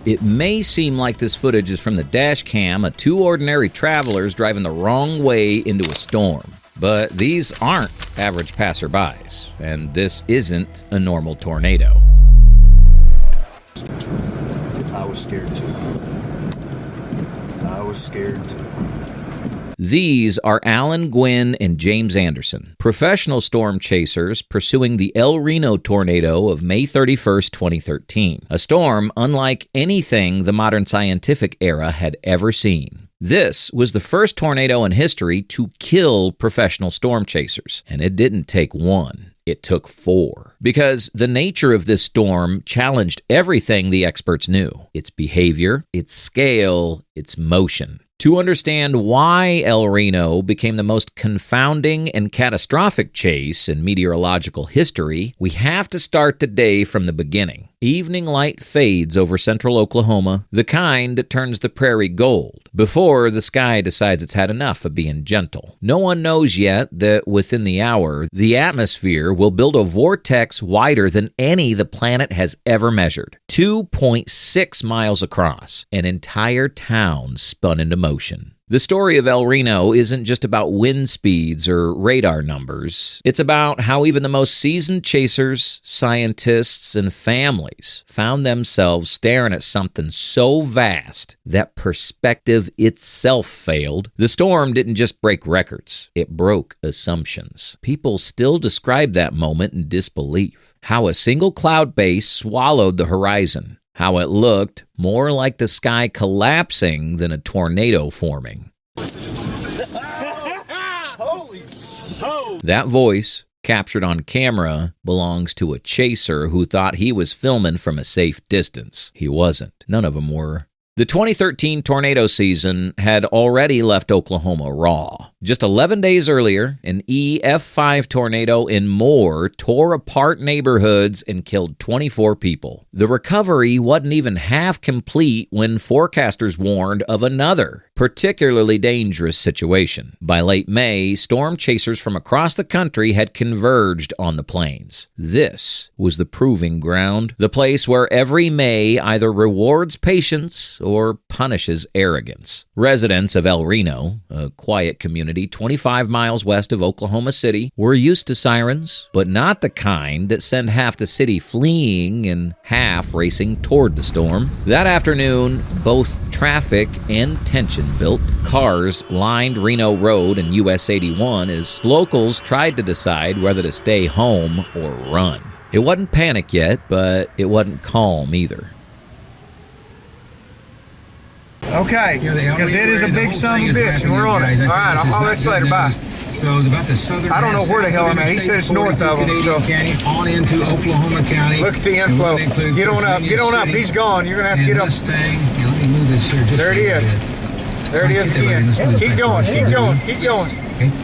It may seem like this footage is from the dash cam of two ordinary travelers driving the wrong way into a storm. But these aren't average passerbys, and this isn't a normal tornado. I was scared too. I was scared too. These are Alan Gwynn and James Anderson, professional storm chasers pursuing the El Reno tornado of May 31st, 2013, a storm unlike anything the modern scientific era had ever seen. This was the first tornado in history to kill professional storm chasers, and it didn't take one. It took 4. Because the nature of this storm challenged everything the experts knew: its behavior, its scale, its motion. To understand why El Reno became the most confounding and catastrophic chase in meteorological history, we have to start the day from the beginning. Evening light fades over central Oklahoma, the kind that turns the prairie gold, before the sky decides it's had enough of being gentle. No one knows yet that within the hour, the atmosphere will build a vortex wider than any the planet has ever measured. 2.6 miles across, an entire town spun into motion. The story of El Reno isn't just about wind speeds or radar numbers. It's about how even the most seasoned chasers, scientists, and families found themselves staring at something so vast that perspective itself failed. The storm didn't just break records, it broke assumptions. People still describe that moment in disbelief. How a single cloud base swallowed the horizon. How it looked more like the sky collapsing than a tornado forming. That voice, captured on camera, belongs to a chaser who thought he was filming from a safe distance. He wasn't. None of them were. The 2013 tornado season had already left Oklahoma raw. Just 11 days earlier, an EF5 tornado in Moore tore apart neighborhoods and killed 24 people. The recovery wasn't even half complete when forecasters warned of another, particularly dangerous situation. By late May, storm chasers from across the country had converged on the plains. This was the proving ground, the place where every May either rewards patience or punishes arrogance. Residents of El Reno, a quiet community 25 miles west of Oklahoma City, were used to sirens, but not the kind that send half the city fleeing and half racing toward the storm. That afternoon, both traffic and tension built. Cars lined Reno Road and US 81 as locals tried to decide whether to stay home or run. It wasn't panic yet, but it wasn't calm either. Okay, because it is a big son of a bitch, and we're on it. All right, I'll holler at you later. Bye. So about the southern. I don't know where the hell I'm at. He said it's north of him. So County, on into Oklahoma County. Look at the inflow. Get on up. Get on up. He's gone. You're gonna have to get up. Let me move this here. There it is. There it is again. Keep going. Keep going. Keep going.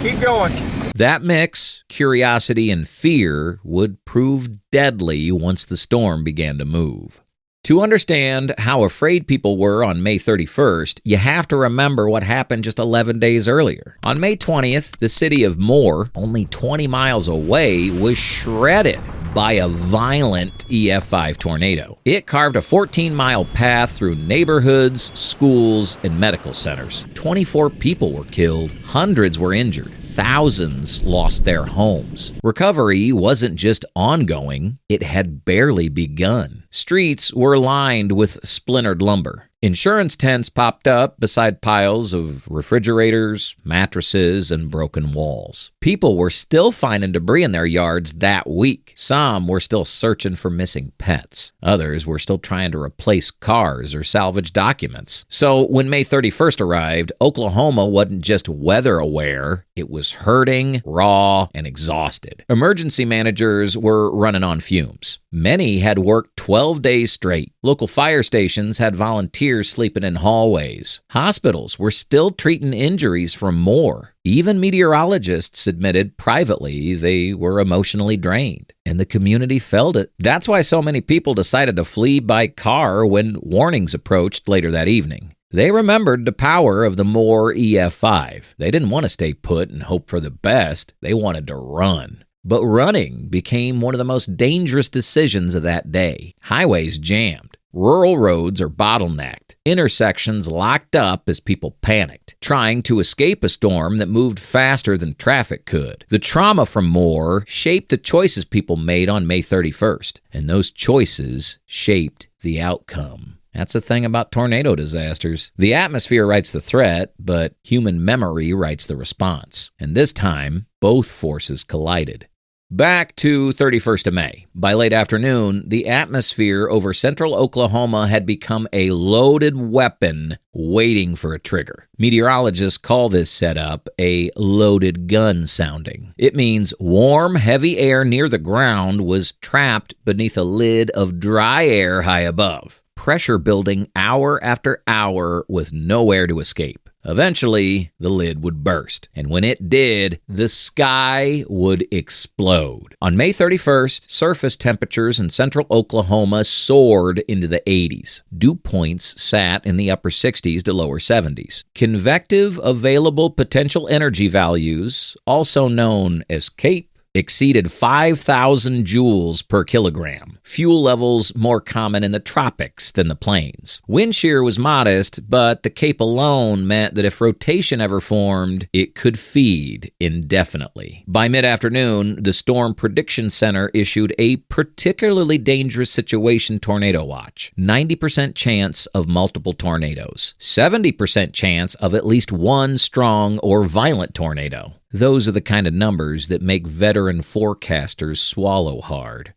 Keep going. That mix, curiosity and fear, would prove deadly once the storm began to move. To understand how afraid people were on May 31st, you have to remember what happened just 11 days earlier. On May 20th, the city of Moore, only 20 miles away, was shredded by a violent EF5 tornado. It carved a 14-mile path through neighborhoods, schools, and medical centers. 24 people were killed, hundreds were injured. Thousands lost their homes. Recovery wasn't just ongoing, it had barely begun. Streets were lined with splintered lumber. Insurance tents popped up beside piles of refrigerators, mattresses, and broken walls. People were still finding debris in their yards that week. Some were still searching for missing pets. Others were still trying to replace cars or salvage documents. So when May 31st arrived, Oklahoma wasn't just weather aware, it was hurting, raw, and exhausted. Emergency managers were running on fumes. Many had worked 12 days straight. Local fire stations had volunteers sleeping in hallways. Hospitals were still treating injuries from Moore. Even meteorologists admitted privately they were emotionally drained, and the community felt it. That's why so many people decided to flee by car when warnings approached later that evening. They remembered the power of the Moore EF5. They didn't want to stay put and hope for the best. They wanted to run. But running became one of the most dangerous decisions of that day. Highways jammed. Rural roads are bottlenecked, intersections locked up as people panicked, trying to escape a storm that moved faster than traffic could. The trauma from Moore shaped the choices people made on May 31st, and those choices shaped the outcome. That's the thing about tornado disasters. The atmosphere writes the threat, but human memory writes the response. And this time, both forces collided. Back to 31st of May. By late afternoon, the atmosphere over central Oklahoma had become a loaded weapon waiting for a trigger. Meteorologists call this setup a loaded gun sounding. It means warm, heavy air near the ground was trapped beneath a lid of dry air high above. Pressure building hour after hour with nowhere to escape. Eventually, the lid would burst, and when it did, the sky would explode. On May 31st, surface temperatures in central Oklahoma soared into the 80s. Dew points sat in the upper 60s to lower 70s. Convective available potential energy values, also known as CAPE, exceeded 5,000 joules per kilogram. Fuel levels more common in the tropics than the plains. Wind shear was modest, but the CAPE alone meant that if rotation ever formed, it could feed indefinitely. By mid-afternoon, the Storm Prediction Center issued a particularly dangerous situation tornado watch. 90% chance of multiple tornadoes. 70% chance of at least one strong or violent tornado. Those are the kind of numbers that make veteran forecasters swallow hard.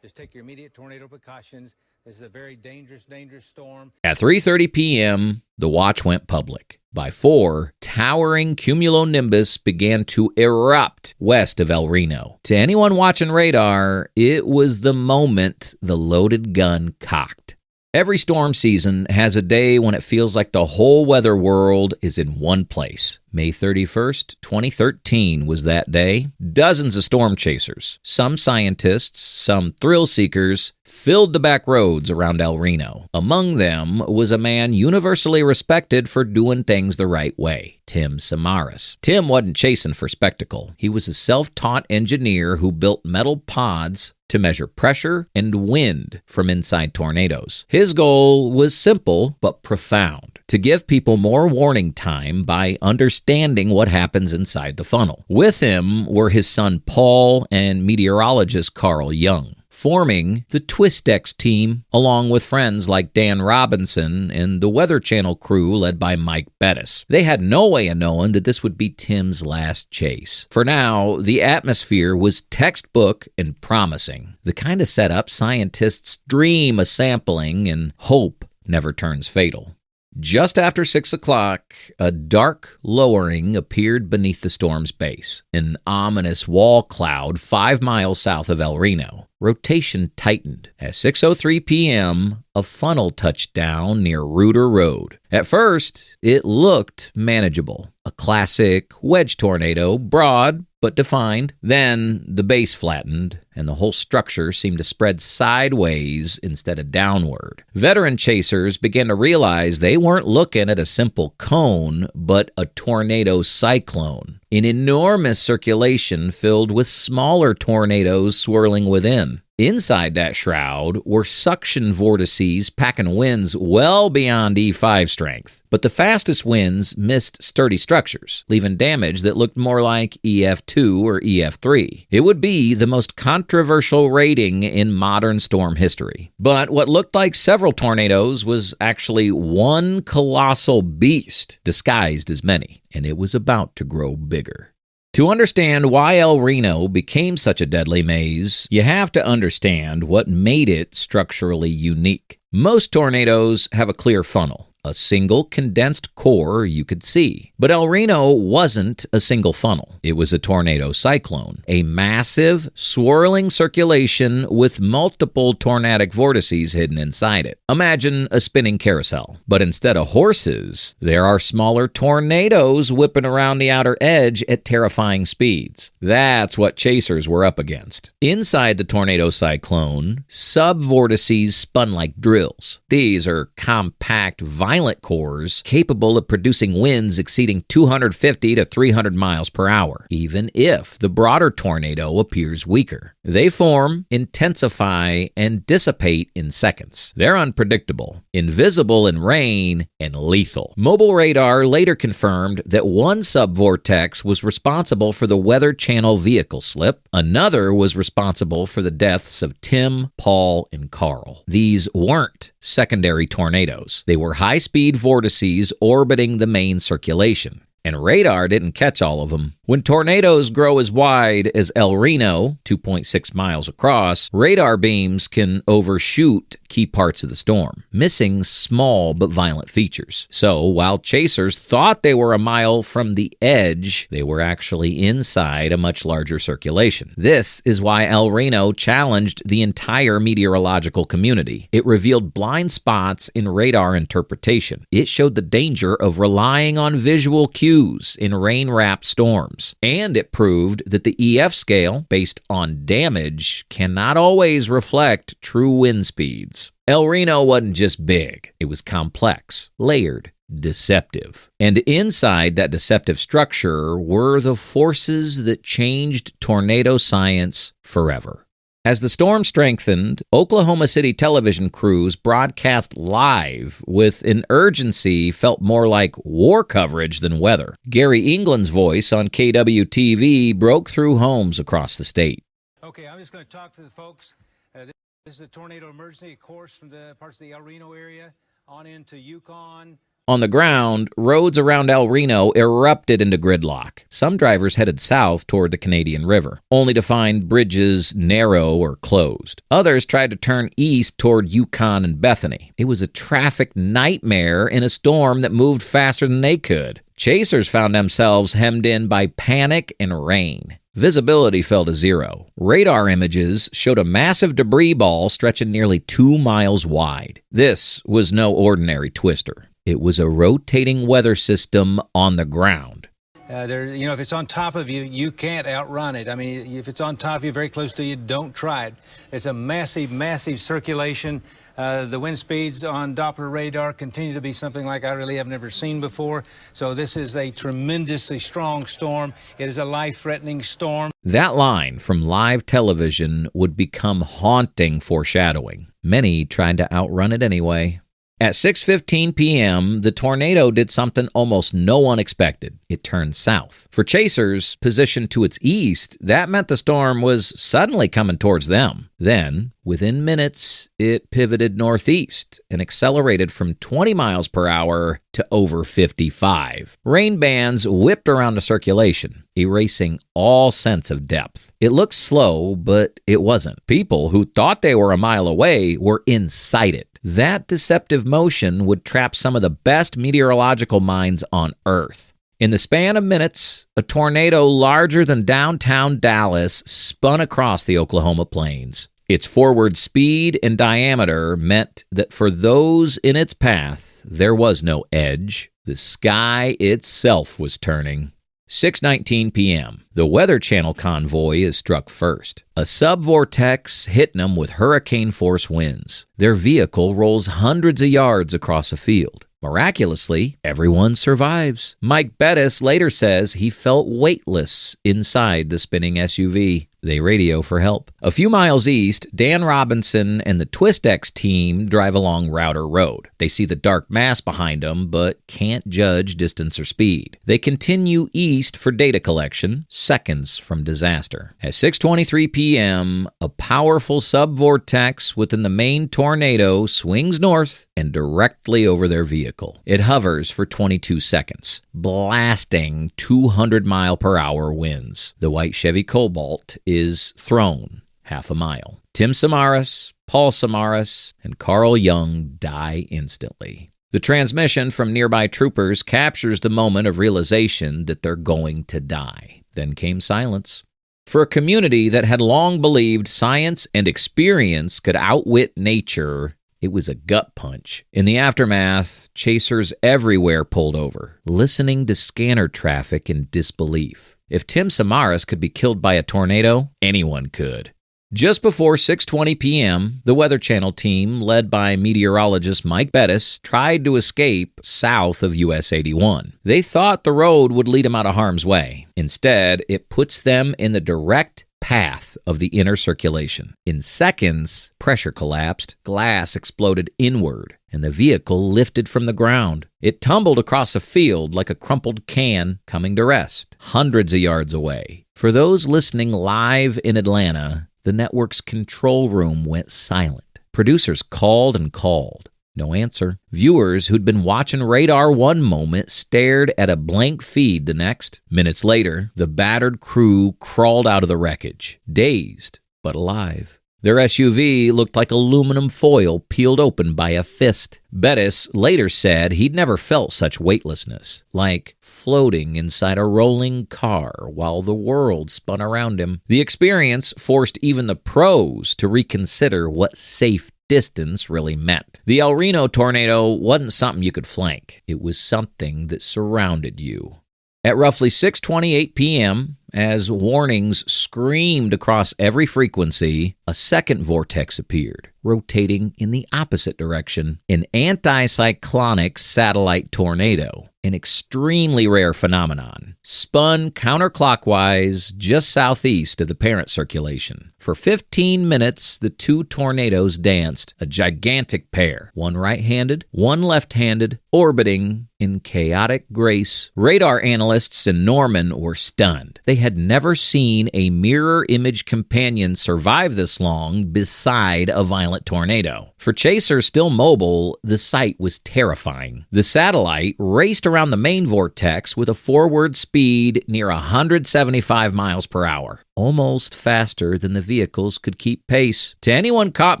Just take your immediate tornado precautions. This is a very dangerous storm. At 3:30 p.m., the watch went public. By 4, towering cumulonimbus began to erupt west of El Reno. To anyone watching radar, it was the moment the loaded gun cocked. Every storm season has a day when it feels like the whole weather world is in one place. May 31st, 2013 was that day. Dozens of storm chasers, some scientists, some thrill seekers, filled the back roads around El Reno. Among them was a man universally respected for doing things the right way, Tim Samaras. Tim wasn't chasing for spectacle. He was a self-taught engineer who built metal pods to measure pressure and wind from inside tornadoes. His goal was simple but profound: to give people more warning time by understanding what happens inside the funnel. With him were his son Paul and meteorologist Carl Young, forming the Twistex team, along with friends like Dan Robinson and the Weather Channel crew led by Mike Bettis. They had no way of knowing that this would be Tim's last chase. For now, the atmosphere was textbook and promising, the kind of setup scientists dream of sampling and hope never turns fatal. Just after 6 o'clock, a dark lowering appeared beneath the storm's base, an ominous wall cloud 5 miles south of El Reno. Rotation tightened. At 6:03 p.m., a funnel touched down near Reuter Road. At first, it looked manageable. A classic wedge tornado, broad but defined. Then the base flattened, and the whole structure seemed to spread sideways instead of downward. Veteran chasers began to realize they weren't looking at a simple cone, but a tornado cyclone. An enormous circulation filled with smaller tornadoes swirling within. Inside that shroud were suction vortices packing winds well beyond E5 strength. But the fastest winds missed sturdy structures, leaving damage that looked more like EF2 or EF3. It would be the most controversial rating in modern storm history. But what looked like several tornadoes was actually one colossal beast disguised as many, and it was about to grow bigger. To understand why El Reno became such a deadly maze, you have to understand what made it structurally unique. Most tornadoes have a clear funnel, a single condensed core you could see. But El Reno wasn't a single funnel. It was a tornado cyclone, a massive, swirling circulation with multiple tornadic vortices hidden inside it. Imagine a spinning carousel, but instead of horses, there are smaller tornadoes whipping around the outer edge at terrifying speeds. That's what chasers were up against. Inside the tornado cyclone, sub-vortices spun like drills. These are compact, violent violent cores capable of producing winds exceeding 250 to 300 miles per hour, even if the broader tornado appears weaker. They form, intensify, and dissipate in seconds. They're unpredictable, invisible in rain, and lethal. Mobile radar later confirmed that one subvortex was responsible for the Weather Channel vehicle slip. Another was responsible for the deaths of Tim, Paul, and Carl. These weren't secondary tornadoes. They were high-speed vortices orbiting the main circulation. And radar didn't catch all of them. When tornadoes grow as wide as El Reno, 2.6 miles across, radar beams can overshoot key parts of the storm, missing small but violent features. So while chasers thought they were a mile from the edge, they were actually inside a much larger circulation. This is why El Reno challenged the entire meteorological community. It revealed blind spots in radar interpretation. It showed the danger of relying on visual cues in rain-wrapped storms. And it proved that the EF scale, based on damage, cannot always reflect true wind speeds. El Reno wasn't just big. It was complex, layered, deceptive. And inside that deceptive structure were the forces that changed tornado science forever. As the storm strengthened, Oklahoma City television crews broadcast live with an urgency felt more like war coverage than weather. Gary England's voice on KWTV broke through homes across the state. Okay, I'm just going to talk to the folks. This is a tornado emergency, of course, from the parts of the El Reno area on into Yukon. On the ground, roads around El Reno erupted into gridlock. Some drivers headed south toward the Canadian River, only to find bridges narrow or closed. Others tried to turn east toward Yukon and Bethany. It was a traffic nightmare in a storm that moved faster than they could. Chasers found themselves hemmed in by panic and rain. Visibility fell to zero. Radar images showed a massive debris ball stretching nearly 2 miles wide. This was no ordinary twister. It was a rotating weather system on the ground. If it's on top of you, you can't outrun it. I mean, if it's on top of you, very close to you, don't try it. It's a massive, massive circulation. The wind speeds on Doppler radar continue to be something like I really have never seen before. So this is a tremendously strong storm. It is a life-threatening storm. That line from live television would become haunting foreshadowing. Many tried to outrun it anyway. At 6:15 p.m., the tornado did something almost no one expected. It turned south. For chasers positioned to its east, that meant the storm was suddenly coming towards them. Then, within minutes, it pivoted northeast and accelerated from 20 miles per hour to over 55. Rain bands whipped around the circulation, erasing all sense of depth. It looked slow, but it wasn't. People who thought they were a mile away were inside it. That deceptive motion would trap some of the best meteorological minds on Earth. In the span of minutes, a tornado larger than downtown Dallas spun across the Oklahoma plains. Its forward speed and diameter meant that for those in its path, there was no edge. The sky itself was turning. 6:19 p.m. The Weather Channel convoy is struck first. A subvortex hitting them with hurricane-force winds. Their vehicle rolls hundreds of yards across a field. Miraculously, everyone survives. Mike Bettis later says he felt weightless inside the spinning SUV. They radio for help. A few miles east, Dan Robinson and the TwistX team drive along Router Road. They see the dark mass behind them, but can't judge distance or speed. They continue east for data collection, seconds from disaster. At 6:23 p.m., a powerful subvortex within the main tornado swings north and directly over their vehicle. It hovers for 22 seconds, blasting 200-mile-per-hour winds. The white Chevy Cobalt is thrown half a mile. Tim Samaras, Paul Samaras, and Carl Young die instantly. The transmission from nearby troopers captures the moment of realization that they're going to die. Then came silence. For a community that had long believed science and experience could outwit nature, it was a gut punch. In the aftermath, chasers everywhere pulled over, listening to scanner traffic in disbelief. If Tim Samaras could be killed by a tornado, anyone could. Just before 6:20 p.m., the Weather Channel team, led by meteorologist Mike Bettis, tried to escape south of US 81. They thought the road would lead them out of harm's way. Instead, it puts them in the direct path of the inner circulation. In seconds, pressure collapsed, glass exploded inward, and the vehicle lifted from the ground. It tumbled across a field like a crumpled can coming to rest, hundreds of yards away. For those listening live in Atlanta, the network's control room went silent. Producers called and called. No answer. Viewers who'd been watching radar one moment stared at a blank feed the next. Minutes later, the battered crew crawled out of the wreckage, dazed but alive. Their SUV looked like aluminum foil peeled open by a fist. Bettis later said he'd never felt such weightlessness, like floating inside a rolling car while the world spun around him. The experience forced even the pros to reconsider what safe distance really meant. The El Reno tornado wasn't something you could flank. It was something that surrounded you. At roughly 6:28 p.m., as warnings screamed across every frequency, a second vortex appeared, rotating in the opposite direction. An anticyclonic satellite tornado, an extremely rare phenomenon, spun counterclockwise just southeast of the parent circulation. For 15 minutes, the two tornadoes danced, a gigantic pair, one right-handed, one left-handed, orbiting in chaotic grace. Radar analysts in Norman were stunned. They had never seen a mirror image companion survive this long beside a violent tornado. For chasers still mobile, the sight was terrifying. The satellite raced around the main vortex with a forward speed near 175 miles per hour, almost faster than the vehicles could keep pace. To anyone caught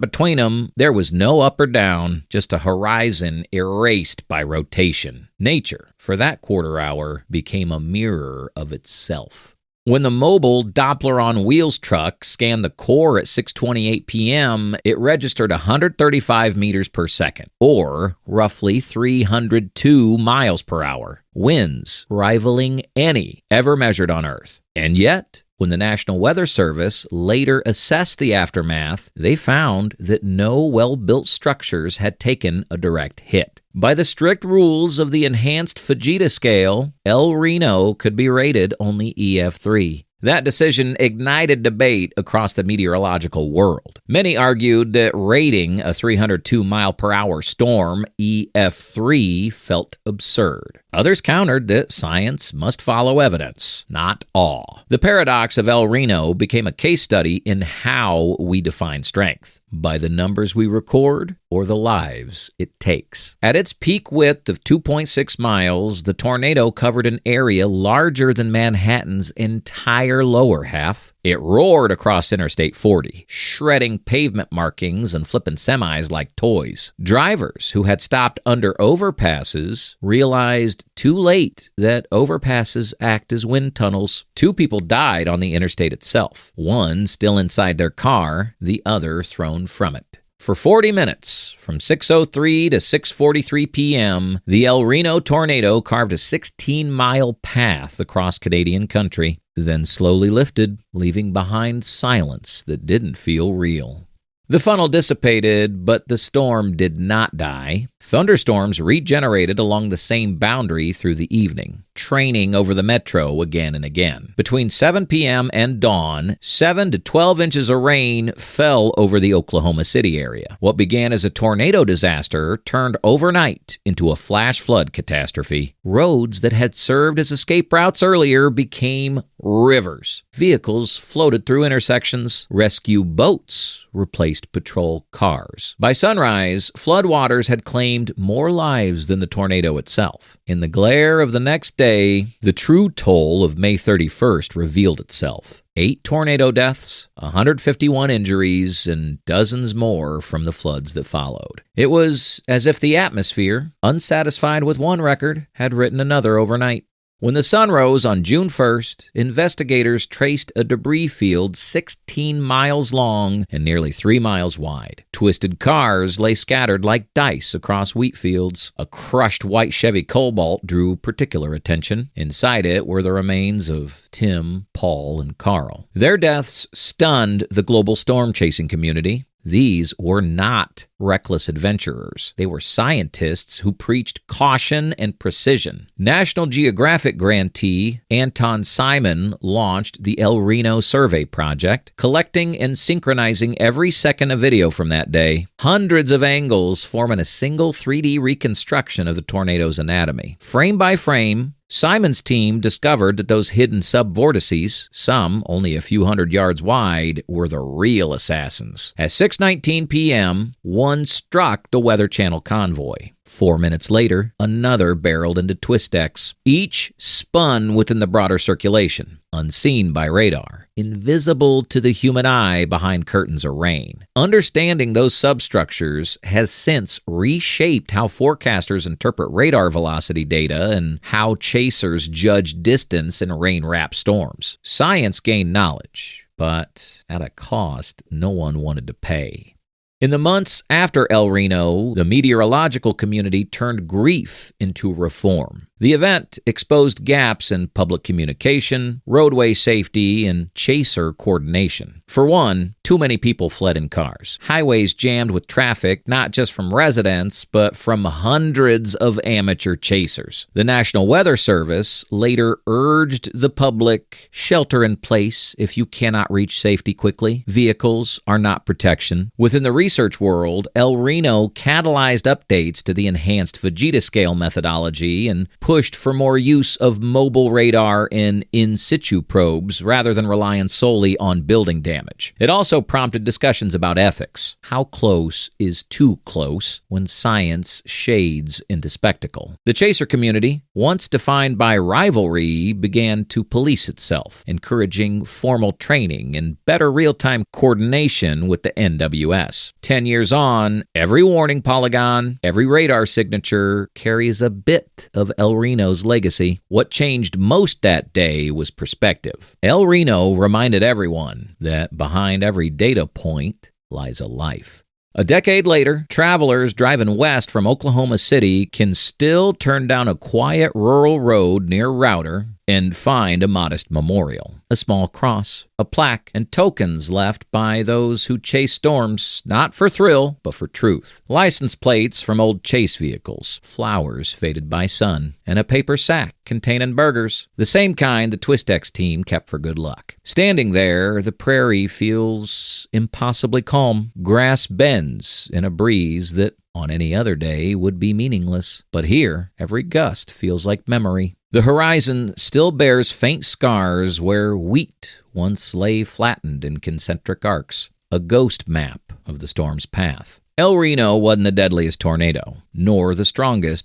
between them, there was no up or down, just a horizon erased by rotation. Nature, for that quarter hour, became a mirror of itself. When the mobile Doppler-on-wheels truck scanned the core at 6:28 p.m., it registered 135 meters per second, or roughly 302 miles per hour, winds rivaling any ever measured on Earth. And yet, when the National Weather Service later assessed the aftermath, they found that no well-built structures had taken a direct hit. By the strict rules of the enhanced Fujita scale, El Reno could be rated only EF3. That decision ignited debate across the meteorological world. Many argued that rating a 302-mile-per-hour storm EF3 felt absurd. Others countered that science must follow evidence, not awe. The paradox of El Reno became a case study in how we define strength, by the numbers we record or the lives it takes. At its peak width of 2.6 miles, the tornado covered an area larger than Manhattan's entire lower half. It roared across Interstate 40, shredding pavement markings and flipping semis like toys. Drivers who had stopped under overpasses realized too late that overpasses act as wind tunnels. 2 people died on the interstate itself, one still inside their car, the other thrown from it. For 40 minutes, from 6:03 to 6:43 p.m., the El Reno tornado carved a 16-mile path across Canadian country, then slowly lifted, leaving behind silence that didn't feel real. The funnel dissipated, but the storm did not die. Thunderstorms regenerated along the same boundary through the evening, training over the metro again and again. Between 7 p.m. and dawn, 7 to 12 inches of rain fell over the Oklahoma City area. What began as a tornado disaster turned overnight into a flash flood catastrophe. Roads that had served as escape routes earlier became rivers. Vehicles floated through intersections. Rescue boats replaced patrol cars. By sunrise, floodwaters had claimed more lives than the tornado itself. In the glare of the next day, the true toll of May 31st revealed itself. 8 tornado deaths, 151 injuries, and dozens more from the floods that followed. It was as if the atmosphere, unsatisfied with one record, had written another overnight. When the sun rose on June 1st, investigators traced a debris field 16 miles long and nearly 3 miles wide. Twisted cars lay scattered like dice across wheat fields. A crushed white Chevy Cobalt drew particular attention. Inside it were the remains of Tim, Paul, and Carl. Their deaths stunned the global storm chasing community. These were not reckless adventurers. They were scientists who preached caution and precision. National Geographic grantee Anton Simon launched the El Reno Survey Project, collecting and synchronizing every second of video from that day. Hundreds of angles forming a single 3D reconstruction of the tornado's anatomy. Frame by frame, Simon's team discovered that those hidden subvortices, some only a few hundred yards wide, were the real assassins. At 6:19 p.m., one struck the Weather Channel convoy. 4 minutes later, another barreled into Twistex. Each spun within the broader circulation, unseen by radar, invisible to the human eye behind curtains of rain. Understanding those substructures has since reshaped how forecasters interpret radar velocity data and how chasers judge distance in rain-wrapped storms. Science gained knowledge, but at a cost no one wanted to pay. In the months after El Reno, the meteorological community turned grief into reform. The event exposed gaps in public communication, roadway safety, and chaser coordination. For one, too many people fled in cars. Highways jammed with traffic, not just from residents, but from hundreds of amateur chasers. The National Weather Service later urged the public, shelter in place if you cannot reach safety quickly. Vehicles are not protection. Within the research world, El Reno catalyzed updates to the enhanced Vegeta scale methodology and pushed for more use of mobile radar and in situ probes rather than relying solely on building damage. It also prompted discussions about ethics. How close is too close when science shades into spectacle? The chaser community, once defined by rivalry, began to police itself, encouraging formal training and better real-time coordination with the NWS. 10 years on, every warning polygon, every radar signature carries a bit of El Reno's legacy. What changed most that day was perspective. El Reno reminded everyone that behind every data point lies a life. A decade later, travelers driving west from Oklahoma City can still turn down a quiet rural road near Router and find a modest memorial, a small cross, a plaque, and tokens left by those who chase storms, not for thrill, but for truth. License plates from old chase vehicles, flowers faded by sun, and a paper sack containing burgers, the same kind the Twistex team kept for good luck. Standing there, the prairie feels impossibly calm. Grass bends in a breeze that on any other day would be meaningless, but here, every gust feels like memory. The horizon still bears faint scars where wheat once lay flattened in concentric arcs, a ghost map of the storm's path. El Reno wasn't the deadliest tornado, nor the strongest,